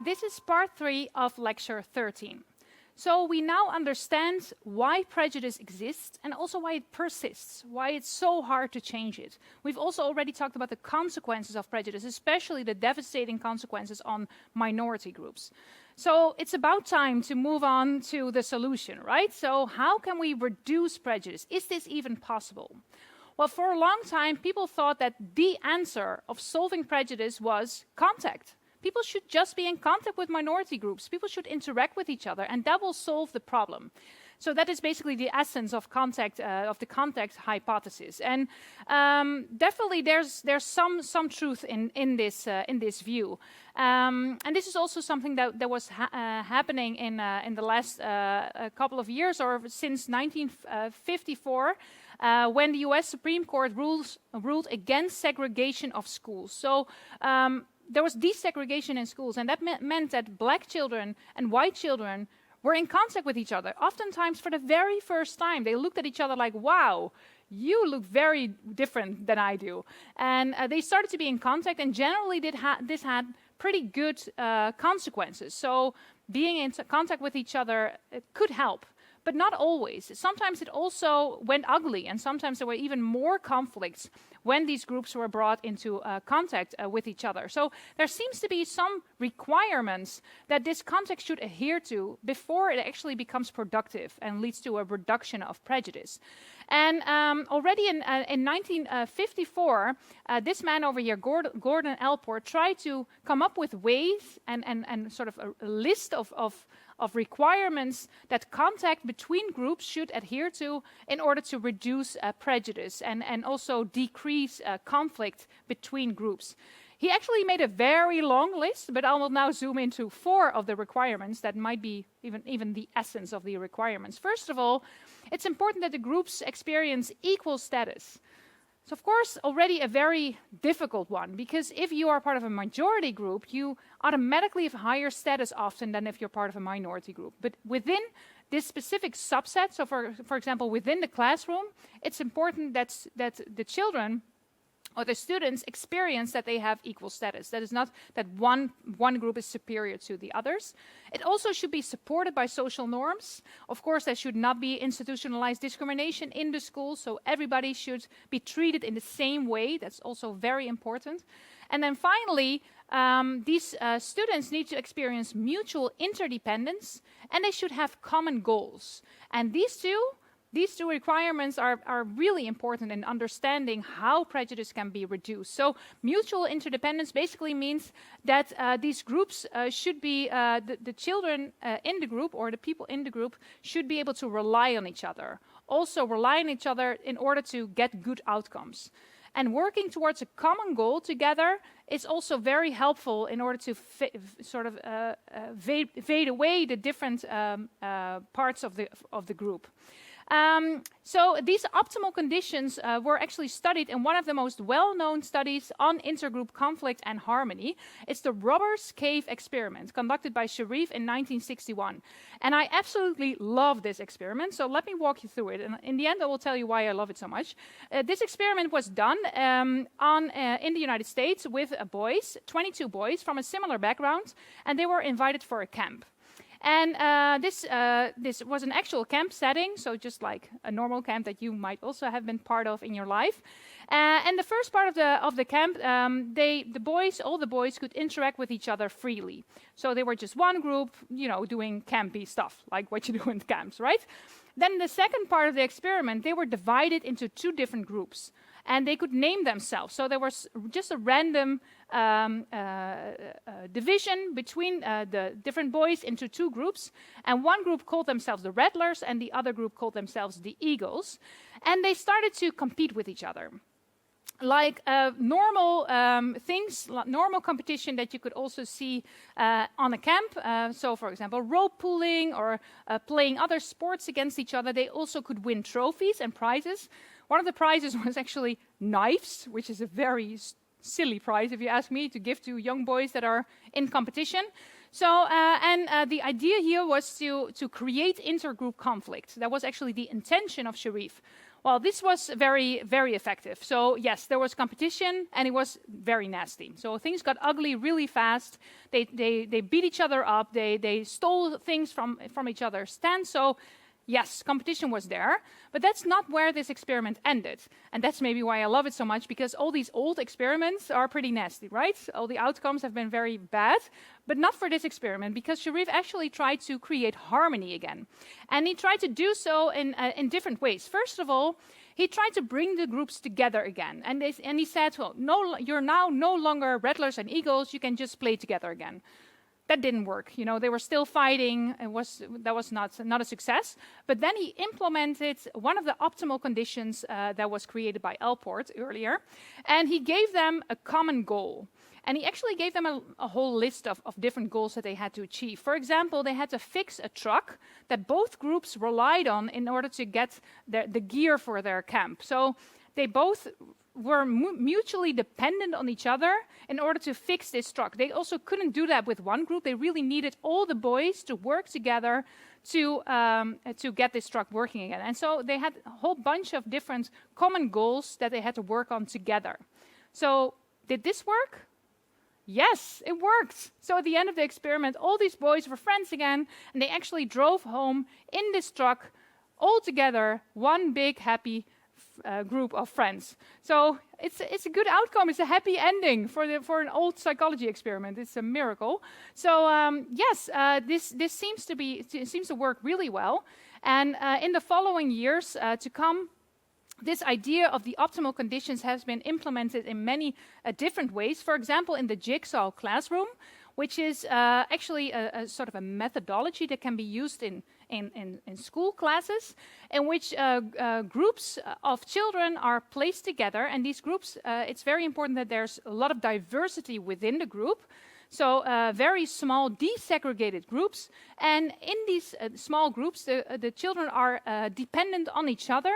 This is part 3 of lecture 13. So we now understand why prejudice exists and also why it persists, why it's so hard to change it. We've also already talked about the consequences of prejudice, especially the devastating consequences on minority groups. So it's about time to move on to the solution, right? So how can we reduce prejudice? Is this even possible? Well, for a long time, people thought that the answer of solving prejudice was contact. People should just be in contact with minority groups. People should interact with each other, and that will solve the problem. So that is basically the essence of the contact hypothesis. And definitely, there's some truth in this view. And this is also something that was happening in the last couple of years, or since 1954, when the U.S. Supreme Court ruled against segregation of schools. So there was desegregation in schools, and that meant that black children and white children were in contact with each other. Oftentimes, for the very first time, they looked at each other like, wow, you look very different than I do. And they started to be in contact, and generally this had pretty good consequences. So being in contact with each other could help, but not always. Sometimes it also went ugly, and sometimes there were even more conflicts when these groups were brought into contact with each other. So there seems to be some requirements that this contact should adhere to before it actually becomes productive and leads to a reduction of prejudice. And already in 1954, this man over here, Gordon Allport, tried to come up with ways and sort of a list of requirements that contact between groups should adhere to in order to reduce prejudice and also decrease conflict between groups. He actually made a very long list, but I will now zoom into 4 of the requirements that might be even the essence of the requirements. First of all, it's important that the groups experience equal status. So, of course, already a very difficult one, because if you are part of a majority group, you automatically have higher status often than if you're part of a minority group. But within this specific subset, so for example, within the classroom, it's important that the children or the students experience that they have equal status. That is not that one group is superior to the others. It also should be supported by social norms. Of course, there should not be institutionalized discrimination in the school, so everybody should be treated in the same way. That's also very important. And then finally, these students need to experience mutual interdependence, and they should have common goals. And these two requirements are really important in understanding how prejudice can be reduced. So mutual interdependence basically means that these groups should be, the children in the group or the people in the group should be able to rely on each other. Also rely on each other in order to get good outcomes. And working towards a common goal together is also very helpful in order to fade away the different parts of the group. So these optimal conditions were actually studied in one of the most well-known studies on intergroup conflict and harmony. It's the Robbers Cave experiment conducted by Sharif in 1961. And I absolutely love this experiment, so let me walk you through it. And in the end, I will tell you why I love it so much. This experiment was done in the United States with boys, 22 boys from a similar background, and they were invited for a camp. And this was an actual camp setting, so just like a normal camp that you might also have been part of in your life. And the first part of the camp, all the boys could interact with each other freely. So they were just one group, doing campy stuff, like what you do in camps, right? Then the second part of the experiment, they were divided into 2 different groups. And they could name themselves. So there was just a random division between the different boys into 2 groups. And one group called themselves the Rattlers, and the other group called themselves the Eagles. And they started to compete with each other. Like normal things, normal competition that you could also see on a camp. So, for example, rope pulling or playing other sports against each other. They also could win trophies and prizes. One of the prizes was actually knives, which is a very silly prize, if you ask me, to give to young boys that are in competition. So, the idea here was to create intergroup conflict. That was actually the intention of Sharif. Well, this was very, very effective. So yes, there was competition, and it was very nasty. So things got ugly really fast. They beat each other up. They stole things from each other's stands. So yes, competition was there, but that's not where this experiment ended. And that's maybe why I love it so much, because all these old experiments are pretty nasty, right? All the outcomes have been very bad, but not for this experiment, because Sharif actually tried to create harmony again. And he tried to do so in different ways. First of all, he tried to bring the groups together again. And he said, well, no, you're now no longer rattlers and eagles, you can just play together again. That didn't work. You know, they were still fighting. That was not a success. But then he implemented one of the optimal conditions that was created by Elport earlier, and he gave them a common goal. And he actually gave them a whole list of different goals that they had to achieve. For example, they had to fix a truck that both groups relied on in order to get the gear for their camp. So they both were mutually dependent on each other in order to fix this truck. They also couldn't do that with one group. They really needed all the boys to work together to get this truck working again. And so they had a whole bunch of different common goals that they had to work on together. So did this work? Yes, it worked. So at the end of the experiment, all these boys were friends again, and they actually drove home in this truck all together, one big happy group of friends. So it's a good outcome. It's a happy ending for an old psychology experiment. It's a miracle. So yes, this seems to work really well. And in the following years to come, this idea of the optimal conditions has been implemented in many different ways. For example, in the jigsaw classroom, which is actually a sort of a methodology that can be used in school classes, in which groups of children are placed together. And these groups, it's very important that there's a lot of diversity within the group. So very small, desegregated groups. And in these small groups, the children are dependent on each other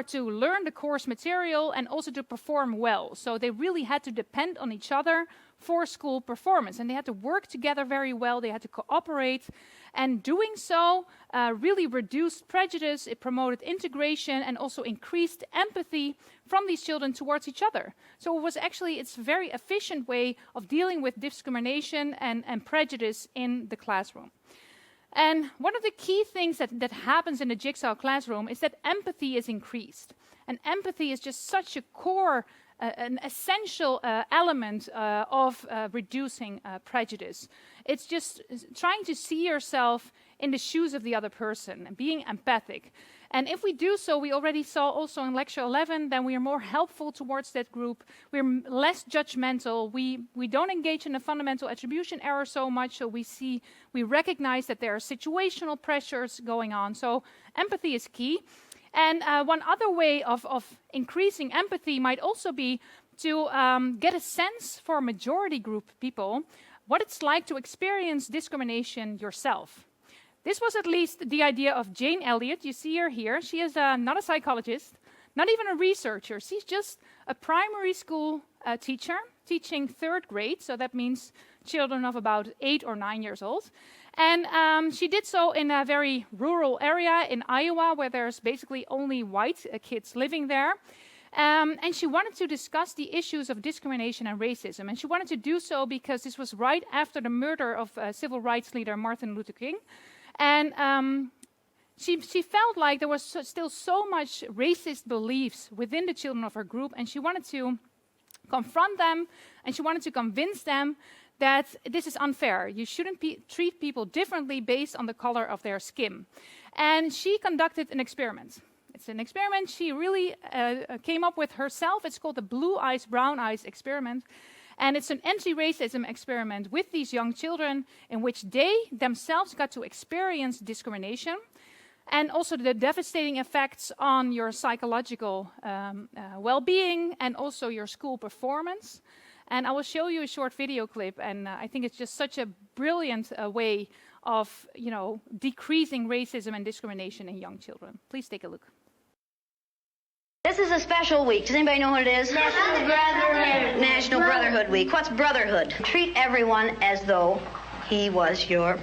to learn the course material and also to perform well. So they really had to depend on each other for school performance. And they had to work together very well. They had to cooperate. And doing so really reduced prejudice. It promoted integration and also increased empathy from these children towards each other. So it's a very efficient way of dealing with discrimination and prejudice in the classroom. And one of the key things that happens in the jigsaw classroom is that empathy is increased. And empathy is just such a core, an essential element of reducing prejudice. It's just trying to see yourself in the shoes of the other person and being empathic. And if we do so, we already saw also in lecture 11, then we are more helpful towards that group. We're less judgmental. We don't engage in a fundamental attribution error so much. So we recognize that there are situational pressures going on. So empathy is key. And one other way of increasing empathy might also be to get a sense for majority group people what it's like to experience discrimination yourself. This was at least the idea of Jane Elliott. You see her here. She is not a psychologist, not even a researcher. She's just a primary school teacher, teaching 3rd grade. So that means children of about 8 or 9 years old. And she did so in a very rural area in Iowa, where there's basically only white kids living there. And she wanted to discuss the issues of discrimination and racism. And she wanted to do so because this was right after the murder of civil rights leader Martin Luther King. And she felt like there was still so much racist beliefs within the children of her group, and she wanted to confront them, and she wanted to convince them that this is unfair. You shouldn't treat people differently based on the color of their skin. And she conducted an experiment. It's an experiment she really came up with herself. It's called the Blue Eyes, Brown Eyes experiment. And it's an anti-racism experiment with these young children in which they themselves got to experience discrimination and also the devastating effects on your psychological well-being and also your school performance. And I will show you a short video clip, and I think it's just such a brilliant way of, decreasing racism and discrimination in young children. Please take a look. This is a special week. Does anybody know what it is? National Brotherhood. National Brotherhood Week. What's brotherhood? Treat everyone as though he was your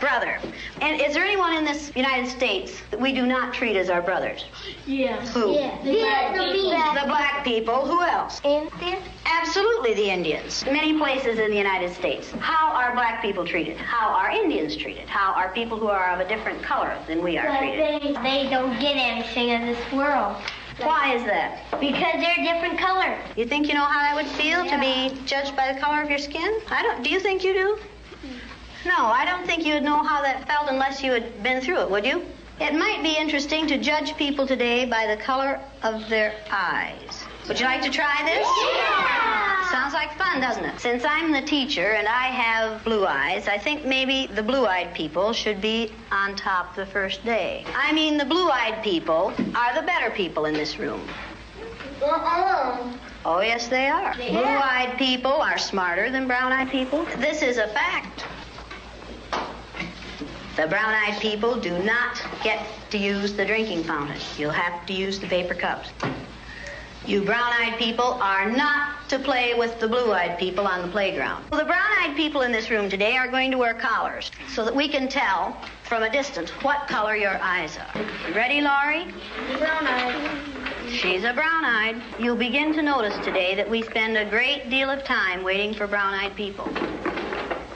brother. And is there anyone in this United States that we do not treat as our brothers? Yes. Who? The The black people. Who else? Indians. Absolutely, the Indians. Many places in the United States. How are black people treated? How are Indians treated? How are people who are of a different color than we are treated? They don't get anything in this world. Why is that? Because they're different color. You think you know how that would feel to be judged by the color of your skin? I don't. Do you think you do? No, I don't think you would know how that felt unless you had been through it, would you? It might be interesting to judge people today by the color of their eyes. Would you like to try this? Yeah! Sounds like fun, doesn't it? Since I'm the teacher and I have blue eyes, I think maybe the blue-eyed people should be on top the first day. I mean, the blue-eyed people are the better people in this room. Oh, yes, they are. Yeah. Blue-eyed people are smarter than brown-eyed people. This is a fact. The brown-eyed people do not get to use the drinking fountain. You'll have to use the paper cups. You brown-eyed people are not to play with the blue-eyed people on the playground. Well, the brown-eyed people in this room today are going to wear collars so that we can tell from a distance what color your eyes are. Ready, Laurie? Brown-eyed. She's a brown-eyed. You'll begin to notice today that we spend a great deal of time waiting for brown-eyed people.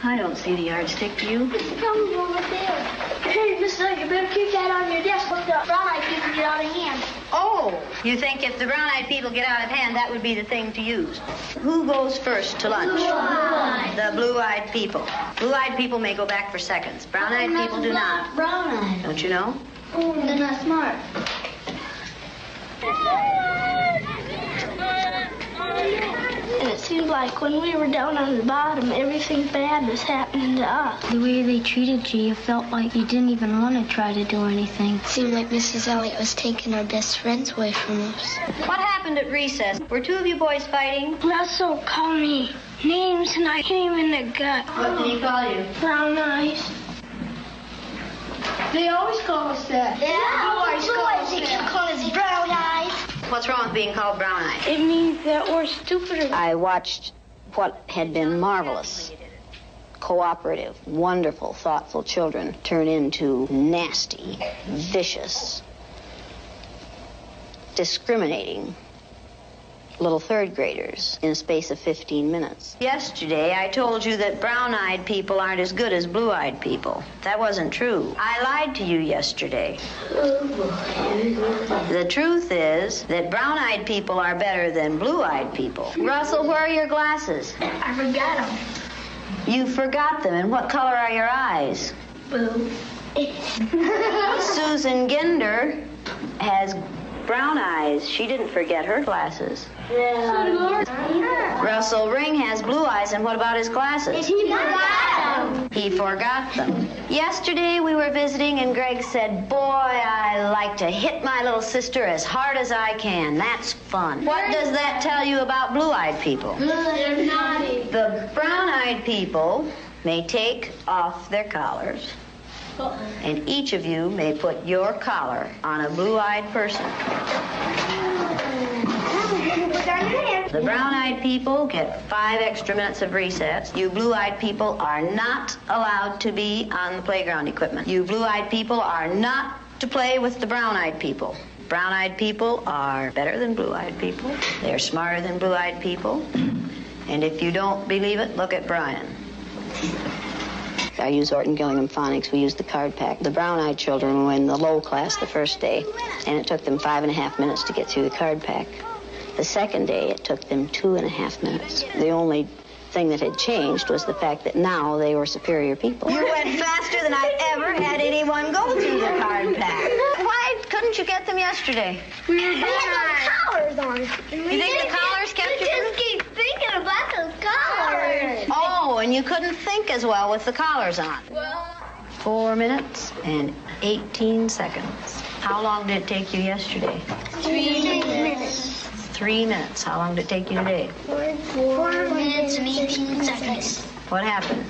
I don't see the yardstick, do you? It's coming over there. Hey, Mr. You better keep that on your desk. Look, the brown-eyed people get out of hand. Oh, you think if the brown-eyed people get out of hand, that would be the thing to use? Who goes first to lunch? Blue-eyed. The blue-eyed people. Blue-eyed people may go back for seconds. Brown-eyed people do not. Brown-eyed. Don't you know? Oh, they're not smart. And it seemed like when we were down on the bottom, everything bad was happening to us. The way they treated you, you felt like you didn't even want to try to do anything. It seemed like Mrs. Elliott was taking our best friends away from us. What happened at recess? Were two of you boys fighting? Russell called me names and I hit him in the gut. What did he call you? Brown eyes. They always call us that. Yeah, they keep calling us brown eyes. What's wrong with being called brown-eyed? It means that we're stupider. I watched what had been marvelous, cooperative, wonderful, thoughtful children turn into nasty, vicious, discriminating little third graders in a space of 15 minutes. Yesterday, I told you that brown-eyed people aren't as good as blue-eyed people. That wasn't true. I lied to you yesterday. The truth is that brown-eyed people are better than blue-eyed people. Russell, where are your glasses? I forgot them. You forgot them. And what color are your eyes? Blue. Susan Ginder has brown eyes. She didn't forget her glasses. Russell Ring has blue eyes, and what about his glasses? He forgot them. He forgot them. Yesterday we were visiting, and Greg said, "Boy, I like to hit my little sister as hard as I can. That's fun." What does that tell you about blue-eyed people? They're naughty. The brown-eyed people may take off their collars, and each of you may put your collar on a blue-eyed person. The brown-eyed people get 5 extra minutes of recess. You blue-eyed people are not allowed to be on the playground equipment. You blue-eyed people are not to play with the brown-eyed people. Brown-eyed people are better than blue-eyed people. They're smarter than blue-eyed people. And if you don't believe it, look at Brian. I use Orton Gillingham Phonics. We use the card pack. The brown-eyed children were in the low class the first day, and it took them 5.5 minutes to get through the card pack. The second day, it took them 2.5 minutes. The only thing that had changed was the fact that now they were superior people. You went faster than I've ever had anyone go through the card pack. Why couldn't you get them yesterday? We had collars on. You think the collars kept you? We just keep thinking about those collars. Oh, and you couldn't think as well with the collars on. 4 minutes and 18 seconds. How long did it take you yesterday? 3 minutes. 3 minutes. How long did it take you today? 4 minutes and 18 seconds. What happened?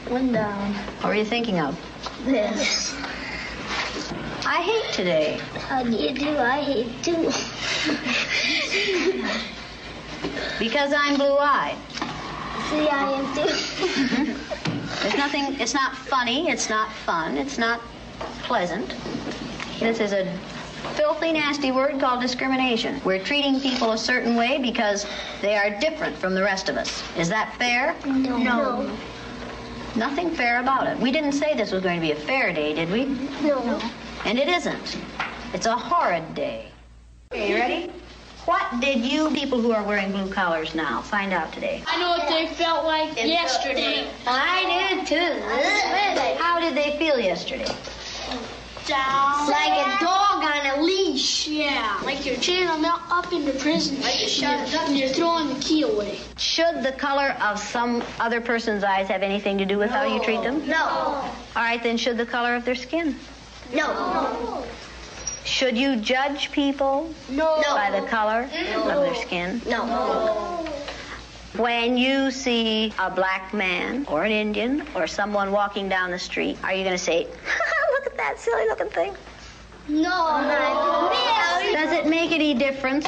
One down. What were you thinking of? This. I hate today. How do you do? I hate too. Because I'm blue-eyed. See, I am too. There's nothing, it's not funny, it's not fun, it's not pleasant. This is a filthy, nasty word called discrimination. We're treating people a certain way because they are different from the rest of us. Is that fair? No. Nothing fair about it. We didn't say this was going to be a fair day, did we? No. And it isn't. It's a horrid day. Okay, you ready? What did you people who are wearing blue collars now find out today? I know what they felt like yesterday. I did too. How did they feel yesterday? Down. Like a dog on a leash. Yeah. Like you're chaining them up into prison. Like you're shut up and you're throwing the key away. Should the color of some other person's eyes have anything to do with how you treat them? No. All right, then should the color of their skin? No. Should you judge people No. by the color of their skin? No. When you see a black man or an Indian or someone walking down the street, are you going to say, look at that silly looking thing? No. Does it make any difference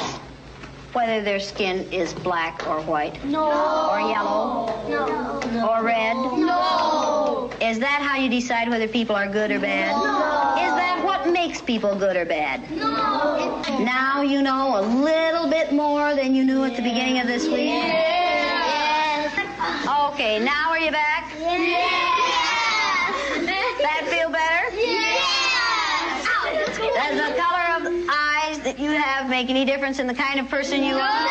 whether their skin is black or white? No. Or yellow? No. Or red? No. Is that how you decide whether people are good or bad? No. Is that what makes people good or bad? No. Now you know a little bit more than you knew at the beginning of this week? Yes. Okay, now are you back? Yes. That feel better? Yes. Does the color of eyes that you have make any difference in the kind of person you are?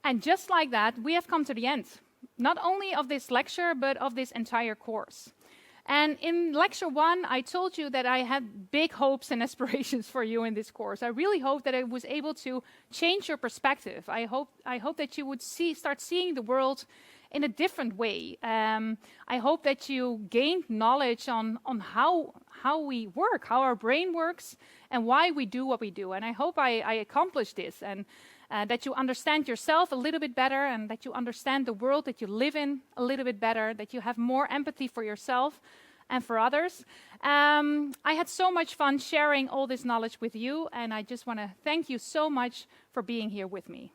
And just like that, we have come to the end, not only of this lecture, but of this entire course. And in lecture 1, I told you that I had big hopes and aspirations for you in this course. I really hope that I was able to change your perspective. I hope that you would start seeing the world in a different way. I hope that you gained knowledge on how we work, how our brain works, and why we do what we do. And I hope I accomplished this, and that you understand yourself a little bit better, and that you understand the world that you live in a little bit better, that you have more empathy for yourself and for others. I had so much fun sharing all this knowledge with you, and I just want to thank you so much for being here with me.